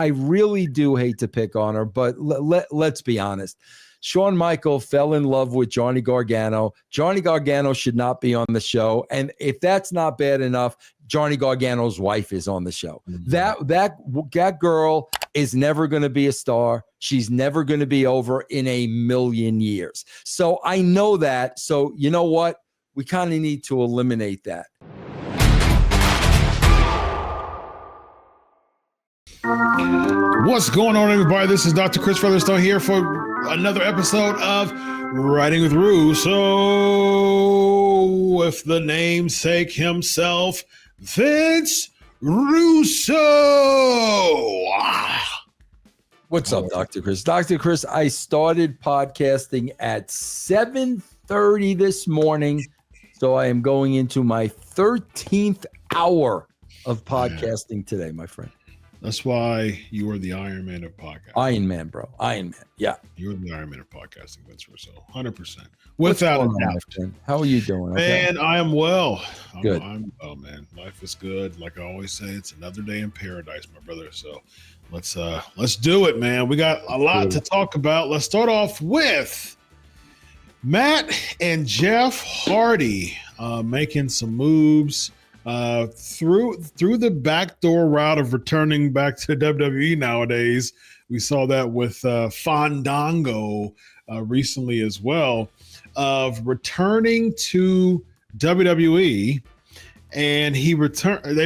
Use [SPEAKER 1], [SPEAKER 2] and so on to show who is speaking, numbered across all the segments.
[SPEAKER 1] I really do hate to pick on her, but let's be honest. Shawn Michaels fell in love with Johnny Gargano. Johnny Gargano should not be on the show. And if that's not bad enough, Johnny Gargano's wife is on the show. Mm-hmm. That girl is never going to be a star. She's never going to be over in a million years. So I know that. So you know what? We kind of need to eliminate that.
[SPEAKER 2] What's going on, everybody? This is Dr. Chris Featherstone here for another episode of Writing with Russo with the namesake himself, Vince Russo.
[SPEAKER 1] What's up, Dr. Chris? Dr. Chris, I started podcasting at 7:30 this morning, so I am going into my 13th hour of podcasting today, my friend.
[SPEAKER 2] That's why you are the Iron Man of podcasting.
[SPEAKER 1] Iron Man, bro. Iron Man. Yeah.
[SPEAKER 2] You're the Iron Man of podcasting, Vince Russo. 100%. Without a doubt.
[SPEAKER 1] How are you doing?
[SPEAKER 2] Man, okay. I am well.
[SPEAKER 1] Good.
[SPEAKER 2] I'm well, man. Life is good. Like I always say, it's another day in paradise, my brother. So let's do it, man. We got a lot to talk about. Let's start off with Matt and Jeff Hardy making some moves. Through the backdoor route of returning back to WWE nowadays. We saw that with Fandango recently as well, of returning to WWE, and they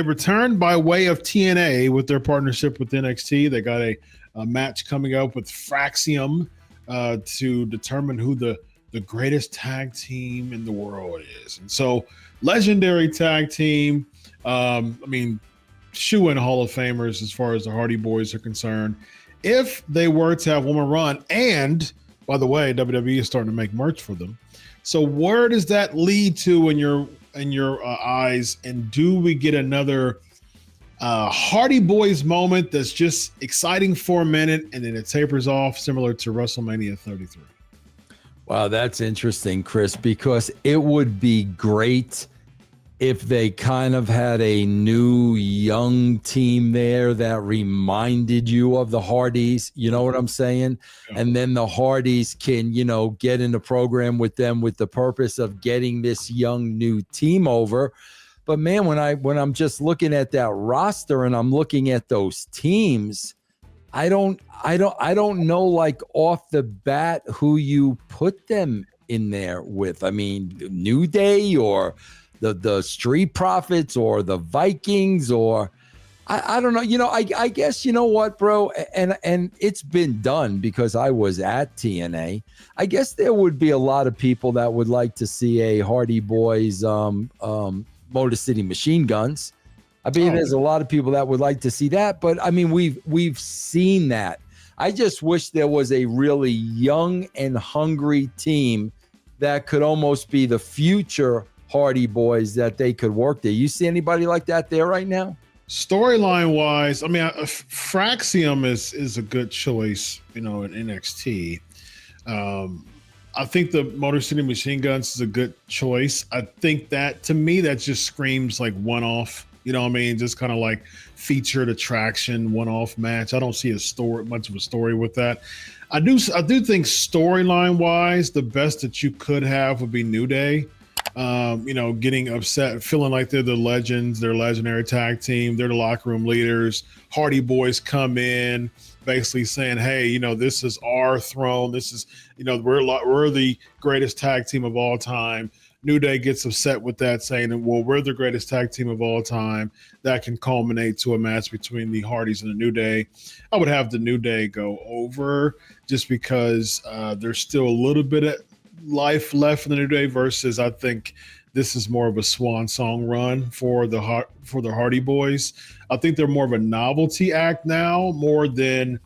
[SPEAKER 2] returned by way of TNA with their partnership with NXT. They got a match coming up with Fraxium to determine who the greatest tag team in the world is. And so legendary tag team. Shoe-in Hall of Famers as far as the Hardy Boyz are concerned. If they were to have one more run, and by the way, WWE is starting to make merch for them. So where does that lead to in your eyes? And do we get another Hardy Boyz moment that's just exciting for a minute and then it tapers off, similar to WrestleMania 33?
[SPEAKER 1] Wow, that's interesting, Chris, because it would be great if they kind of had a new young team there that reminded you of the Hardys, you know what I'm saying? Yeah. And then the Hardys can, get in the program with them with the purpose of getting this young new team over. But man, when I'm just looking at that roster and I'm looking at those teams, I don't know, like off the bat who you put them in there with. I mean, New Day or the Street Profits or the Vikings, or I don't know. I guess, you know what, bro, and it's been done because I was at TNA. I guess there would be a lot of people that would like to see a Hardy Boyz Motor City Machine Guns. I mean, there's a lot of people that would like to see that, but I mean, we've seen that. I just wish there was a really young and hungry team that could almost be the future Hardy Boyz that they could work there. You see anybody like that there right now?
[SPEAKER 2] Storyline wise, I mean, Fraxium is a good choice, in NXT. I think the Motor City Machine Guns is a good choice. I think that, to me, that just screams like one-off. You know what I mean? Just kind of like featured attraction, one-off match. I don't see much of a story with that. I do think storyline wise, the best that you could have would be New Day. Getting upset, feeling like they're the legends, they're a legendary tag team, they're the locker room leaders. Hardy Boyz come in, basically saying, "Hey, this is our throne. This is, we're the greatest tag team of all time." New Day gets upset with that, saying, "Well, we're the greatest tag team of all time." That can culminate to a match between the Hardys and the New Day. I would have the New Day go over just because there's still a little bit of life left in the New Day, versus I think this is more of a swan song run for the Hardy Boyz. I think they're more of a novelty act now, more than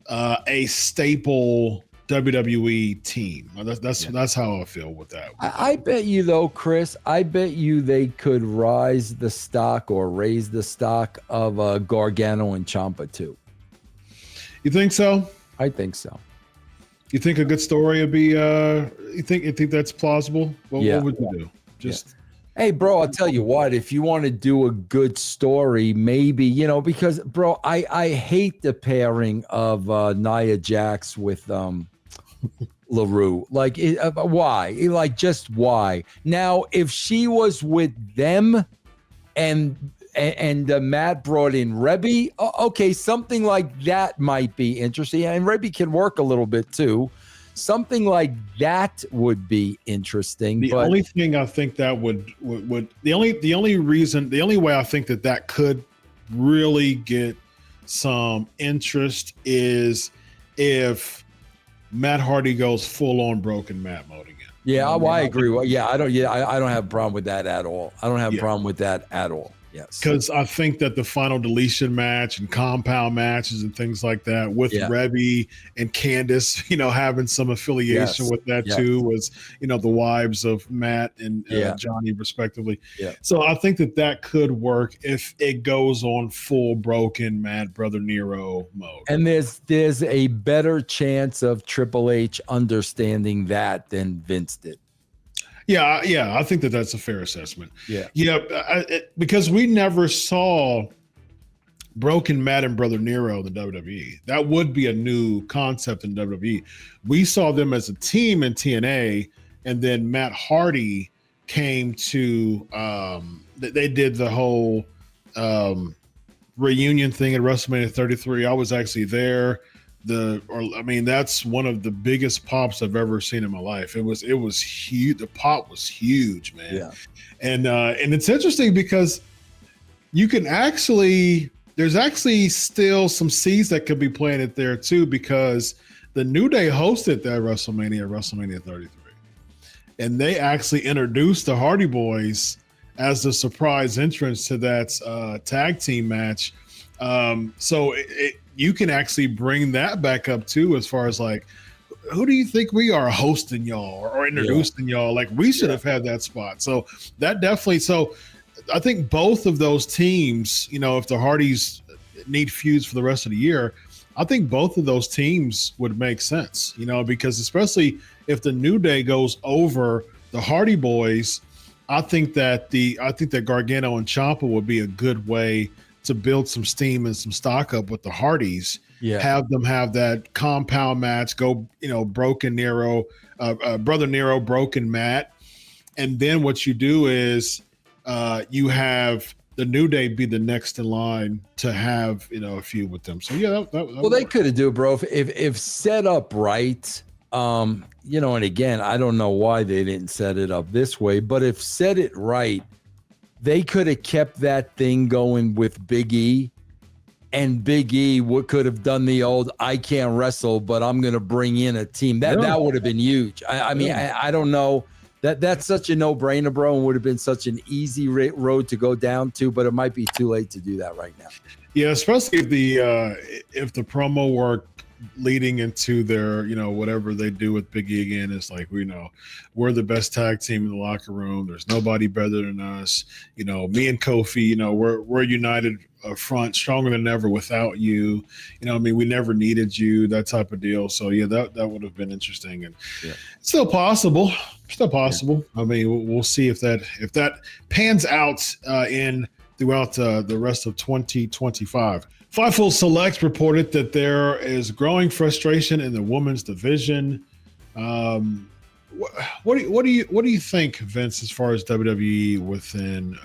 [SPEAKER 2] a staple WWE team. That's how I feel with that.
[SPEAKER 1] I bet you though, Chris, I bet you they could raise the stock of Gargano and Ciampa too.
[SPEAKER 2] You think so?
[SPEAKER 1] I think so.
[SPEAKER 2] You think a good story would be? You think that's plausible? What would you do?
[SPEAKER 1] Hey, bro, I'll tell you what, if you want to do a good story, maybe, because, bro, I hate the pairing of Nia Jax with LaRue. Like, why? Like, just why? Now, if she was with them and Matt brought in Rebby, okay, something like that might be interesting. And Rebby can work a little bit too. Something like that would be interesting.
[SPEAKER 2] The only thing I think that would the only way I think that could really get some interest is if Matt Hardy goes full on broken Matt mode again.
[SPEAKER 1] Yeah, I agree. Well, yeah, I don't have a problem with that at all. I don't have a problem with that at all. Yes.
[SPEAKER 2] Because I think that the final deletion match and compound matches and things like that with Rebby and Candice, having some affiliation with that too, was, the wives of Matt and Johnny respectively.
[SPEAKER 1] Yeah.
[SPEAKER 2] So I think that could work if it goes on full broken Matt Brother Nero mode.
[SPEAKER 1] And there's a better chance of Triple H understanding that than Vince did.
[SPEAKER 2] Yeah, I think that's a fair assessment.
[SPEAKER 1] Yeah,
[SPEAKER 2] because we never saw broken Matt and Brother Nero in the WWE. That would be a new concept in WWE. We saw them as a team in TNA, and then Matt Hardy came to. They did the whole reunion thing at WrestleMania 33. I was actually there. That's one of the biggest pops I've ever seen in my life. It was huge. The pop was huge, man.
[SPEAKER 1] Yeah.
[SPEAKER 2] And it's interesting because there's actually still some seeds that could be planted there too, because the New Day hosted that WrestleMania 33. And they actually introduced the Hardy Boyz as the surprise entrance to that tag team match. So you can actually bring that back up too, as far as like, who do you think we are hosting y'all or introducing y'all? Like, we should have had that spot. So that definitely. So I think both of those teams, if the Hardys need feuds for the rest of the year, I think both of those teams would make sense. Because especially if the New Day goes over the Hardy Boyz, I think that Gargano and Ciampa would be a good way to build some steam and some stock up with the Hardys. Have them have that compound match, go, broken Nero, Brother Nero, broken Matt. And then what you do is you have the New Day be the next in line to have, a feud with them. So that
[SPEAKER 1] they could have do it, bro. If set up right, and again, I don't know why they didn't set it up this way, but if set it right, they could have kept that thing going with Big E, and Big E could have done the old "I can't wrestle, but I'm going to bring in a team." That would have been huge. I don't know. That's such a no-brainer, bro, and would have been such an easy road to go down to, but it might be too late to do that right now.
[SPEAKER 2] Yeah, especially if the promo work leading into their, whatever they do with Big E again, is like, we're the best tag team in the locker room. There's nobody better than us. Me and Kofi, we're united front, stronger than ever without you. We never needed you, that type of deal. So yeah, that would have been interesting, and still possible. I mean, we'll see if that pans out throughout the rest of 2025. Fightful Select reported that there is growing frustration in the women's division. What do you think, Vince, as far as WWE within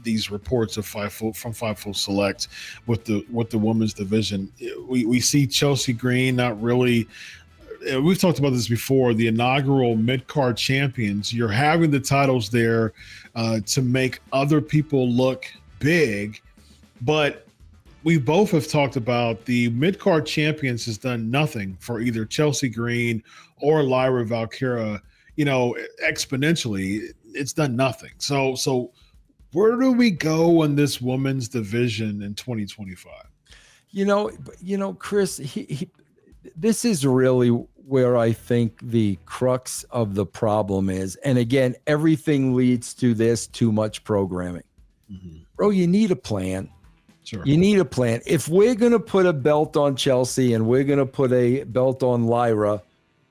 [SPEAKER 2] these reports of Fightful Select with the women's division? We see Chelsea Green not really. We've talked about this before. The inaugural mid-card champions. You're having the titles there to make other people look big, but we both have talked about the mid-card champions has done nothing for either Chelsea Green or Lyra Valkyria, exponentially. It's done nothing. So where do we go in this women's division in 2025?
[SPEAKER 1] Chris, this is really where I think the crux of the problem is. And again, everything leads to this too much programming. Mm-hmm. Bro, you need a plan.
[SPEAKER 2] Sure.
[SPEAKER 1] You need a plan. If we're going to put a belt on Chelsea and we're going to put a belt on Lyra,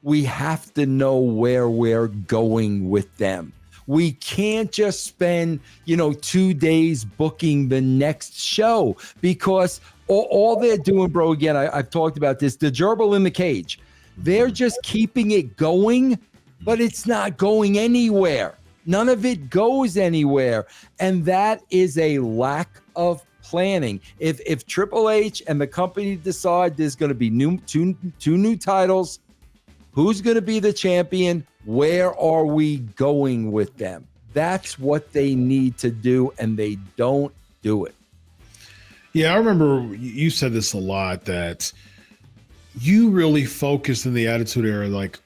[SPEAKER 1] we have to know where we're going with them. We can't just spend, 2 days booking the next show, because all they're doing, bro, again, I've talked about this, the gerbil in the cage. They're just keeping it going, but it's not going anywhere. None of it goes anywhere. And that is a lack of planning. If Triple H and the company decide there's going to be two new titles, who's going to be the champion? Where are we going with them? That's what they need to do, and they don't do it.
[SPEAKER 2] Yeah, I remember you said this a lot, that you really focused in the Attitude Era, like,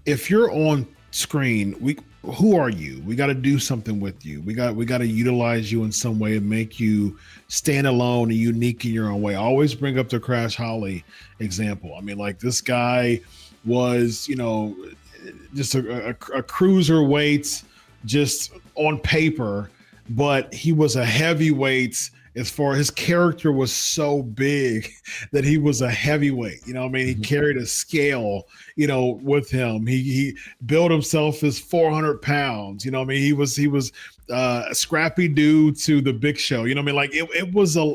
[SPEAKER 2] if you're on screen, who are you? We got to do something with you. We got to utilize you in some way and make you stand alone and unique in your own way. I always bring up the Crash Holly example. I mean, like, this guy was, just a cruiserweight, just on paper, but he was a heavyweight. As far his character was so big that he was a heavyweight, he carried a scale, with him. He built himself as 400 pounds, he was a scrappy dude to the Big Show, like it was a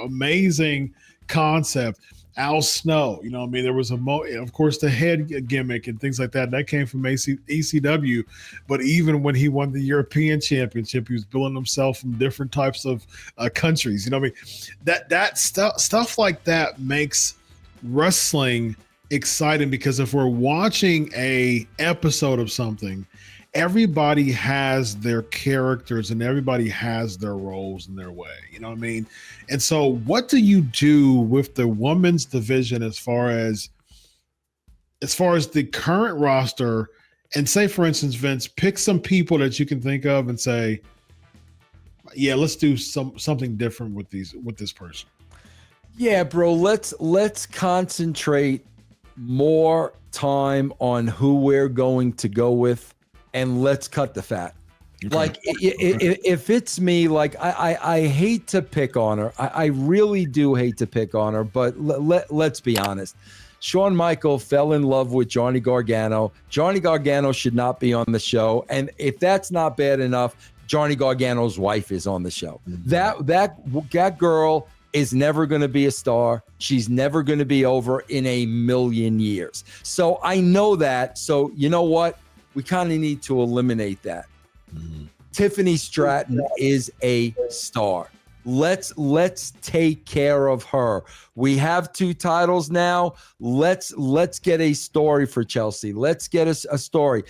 [SPEAKER 2] amazing concept. Al Snow, there was of course, the head gimmick and things like that. That came from ECW. But even when he won the European Championship, he was building himself from different types of countries. That stuff like that makes wrestling exciting, because if we're watching a episode of something, everybody has their characters and everybody has their roles in their way. And so what do you do with the women's division as far as the current roster? And say, for instance, Vince, pick some people that you can think of and say, yeah, let's do something different with this person.
[SPEAKER 1] Yeah, bro, let's concentrate more time on who we're going to go with, and let's cut the fat. Okay. Like, if it's me, like, I hate to pick on her. I really do hate to pick on her, but let's be honest. Shawn Michaels fell in love with Johnny Gargano. Johnny Gargano should not be on the show. And if that's not bad enough, Johnny Gargano's wife is on the show. Mm-hmm. That girl is never going to be a star. She's never going to be over in a million years. So I know that. So you know what? We kind of need to eliminate that. Mm-hmm. Tiffany Stratton is a star. Let's take care of her. We have 2 titles now. Let's get a story for Chelsea. Let's get a story.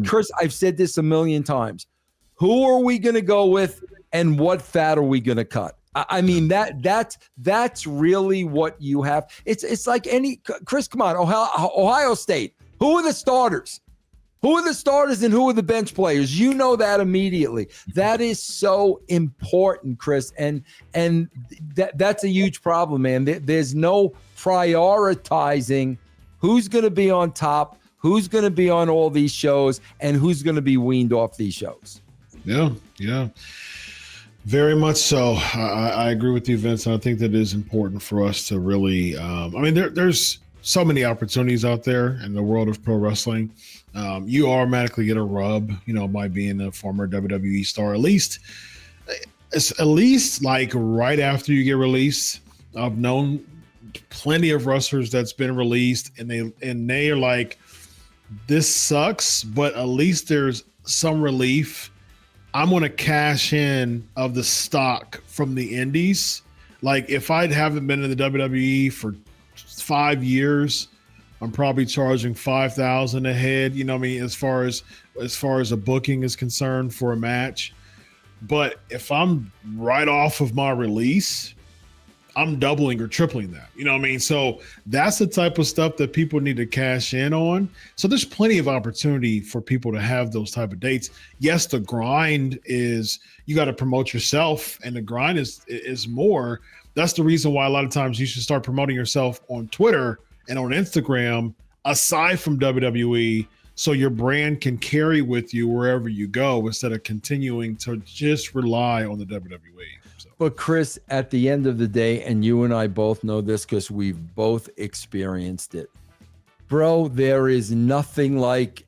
[SPEAKER 1] Chris, I've said this a million times. Who are we going to go with, and what fat are we going to cut? I mean, that's really what you have. It's like Chris, come on, Ohio State. Who are the starters? Who are the starters and who are the bench players? You know that immediately. That is so important, Chris. And that's a huge problem, man. There's no prioritizing who's going to be on top, who's going to be on all these shows, and who's going to be weaned off these shows. Yeah.
[SPEAKER 2] Very much so. I agree with you, Vince. I think that is important for us to really, there's so many opportunities out there in the world of pro wrestling. You automatically get a rub, by being a former WWE star. At least like right after you get released. I've known plenty of wrestlers that's been released, and they are like, this sucks, but at least there's some relief. I'm going to cash in of the stock from the indies. Like, if I haven't been in the WWE for 5 years, I'm probably charging $5,000 a head, as far as a booking is concerned for a match. But if I'm right off of my release, I'm doubling or tripling that. So that's the type of stuff that people need to cash in on. So there's plenty of opportunity for people to have those type of dates. Yes, the grind is, you got to promote yourself, and the grind is more. That's the reason why a lot of times you should start promoting yourself on Twitter and on Instagram, aside from WWE, so your brand can carry with you wherever you go, instead of continuing to just rely on the WWE. So.
[SPEAKER 1] But Chris, at the end of the day, and you and I both know this because we've both experienced it, bro, there is nothing like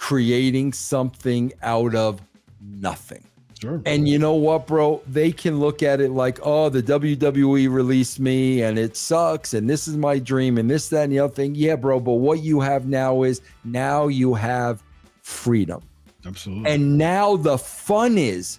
[SPEAKER 1] creating something out of nothing.
[SPEAKER 2] Sure.
[SPEAKER 1] And you know what, bro? They can look at it like, oh, the WWE released me and it sucks and this is my dream and this, that, and the other thing. Yeah, bro, but what you have now is now you have freedom.
[SPEAKER 2] Absolutely.
[SPEAKER 1] And now the fun is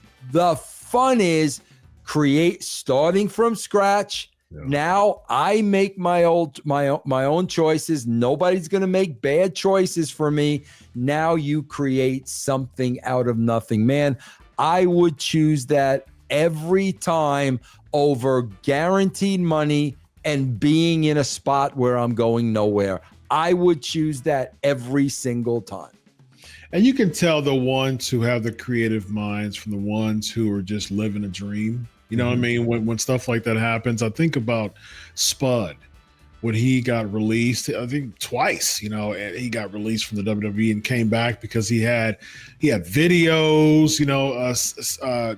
[SPEAKER 1] starting from scratch. Yeah. Now I make my own choices. Nobody's going to make bad choices for me. Now you create something out of nothing, man. I would choose that every time over guaranteed money and being in a spot where I'm going nowhere. I would choose that every single time.
[SPEAKER 2] And you can tell the ones who have the creative minds from the ones who are just living a dream. You know what I mean? When stuff like that happens, I think about Spud. When he got released, I think twice, and he got released from the WWE and came back because he had videos,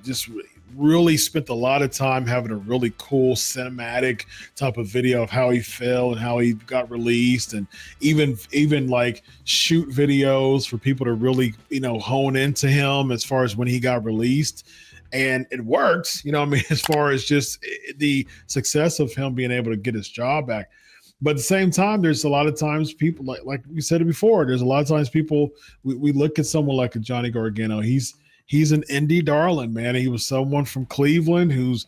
[SPEAKER 2] just really spent a lot of time having a really cool cinematic type of video of how he felt and how he got released, and even like shoot videos for people to really, hone into him as far as when he got released. And it worked, as far as just the success of him being able to get his job back. But at the same time, there's a lot of times people, like we said it before, there's a lot of times people, we look at someone like a Johnny Gargano. He's an indie darling, man. He was someone from Cleveland who's,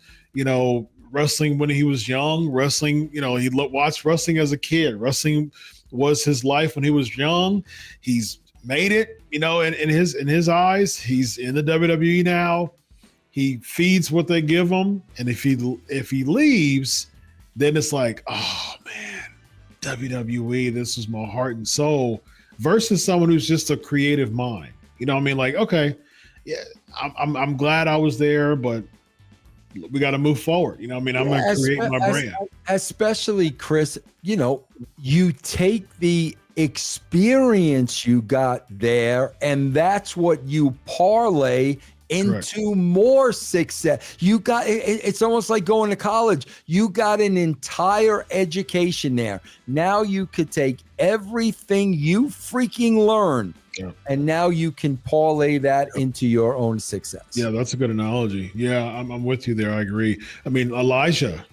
[SPEAKER 2] wrestling when he was young, wrestling, he watched wrestling as a kid. Wrestling was his life when he was young. He's made it, in his eyes. He's in the WWE now. He feeds what they give him. And if he leaves, then it's like, oh man, WWE, this is my heart and soul, versus someone who's just a creative mind. You know what I mean? Like, okay, yeah, I'm glad I was there, but we got to move forward. You know what I mean? I'm going to create my brand.
[SPEAKER 1] Especially, Chris, you take the experience you got there, and that's what you parlay into more success. You got it's almost like going to college. You got an entire education there. Now you could take everything you freaking learned, and now you can parlay that into your own success.
[SPEAKER 2] Yeah, that's a good analogy. Yeah, I'm with you there. I agree. I mean, Elijah,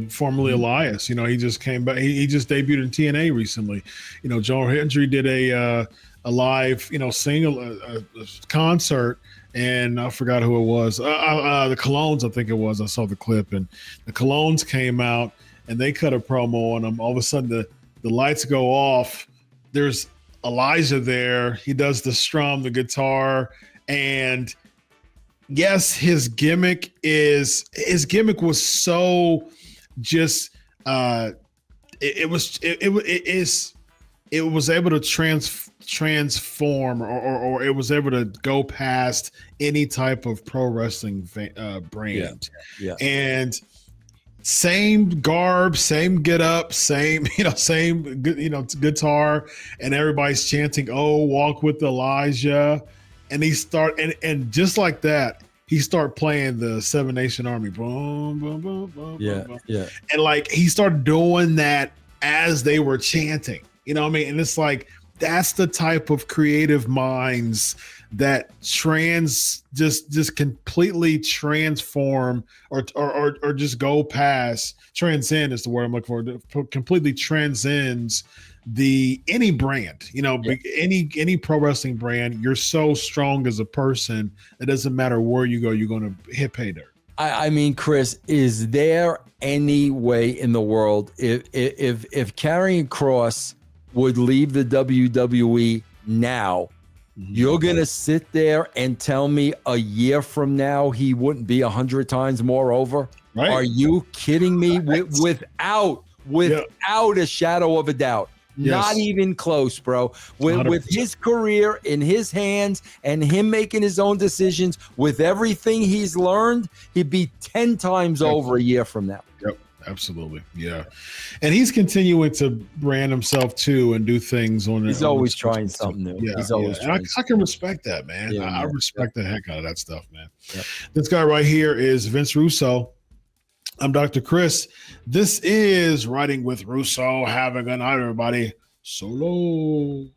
[SPEAKER 2] formerly Elias, he just came back. He just debuted in TNA recently. Joe Hendry did a live, single a concert. And I forgot who it was. The Colognes, I think it was. I saw the clip, and the Colognes came out and they cut a promo on him. All of a sudden, the lights go off. There's Elijah there. He does the strum, the guitar, and yes, his gimmick was so just. It was able to transform or it was able to go past any type of pro wrestling brand. Yeah. And same garb, same get up, same guitar, and everybody's chanting, "Oh, walk with Elijah." And he and just like that, he started playing the Seven Nation Army. Boom, boom, boom, boom, boom.
[SPEAKER 1] Yeah.
[SPEAKER 2] And like he started doing that as they were chanting. You know what I mean? And it's like, that's the type of creative minds that just completely transform or just go past. Transcend is the word I'm looking for. Completely transcends any brand, any pro wrestling brand. You're so strong as a person. It doesn't matter where you go, you're going to hit pay dirt.
[SPEAKER 1] I mean, Chris, is there any way in the world if Karrion Kross would leave the WWE now, you're going to sit there and tell me a year from now he wouldn't be 100 times more over? Right. Are you kidding me? Without a shadow of a doubt. Yes. Not even close, bro. With his career in his hands and him making his own decisions, with everything he's learned, he'd be 10 times over a year from now.
[SPEAKER 2] Yep. Absolutely. Yeah. And he's continuing to brand himself too and do things on it.
[SPEAKER 1] He's always trying something new.
[SPEAKER 2] Yeah.
[SPEAKER 1] He's always
[SPEAKER 2] trying. I can respect that, man.
[SPEAKER 1] Yeah,
[SPEAKER 2] I respect the heck out of that stuff, man.
[SPEAKER 1] Yep.
[SPEAKER 2] This guy right here is Vince Russo. I'm Dr. Chris. This is Writing with Russo. Have a good night, everybody. Solo.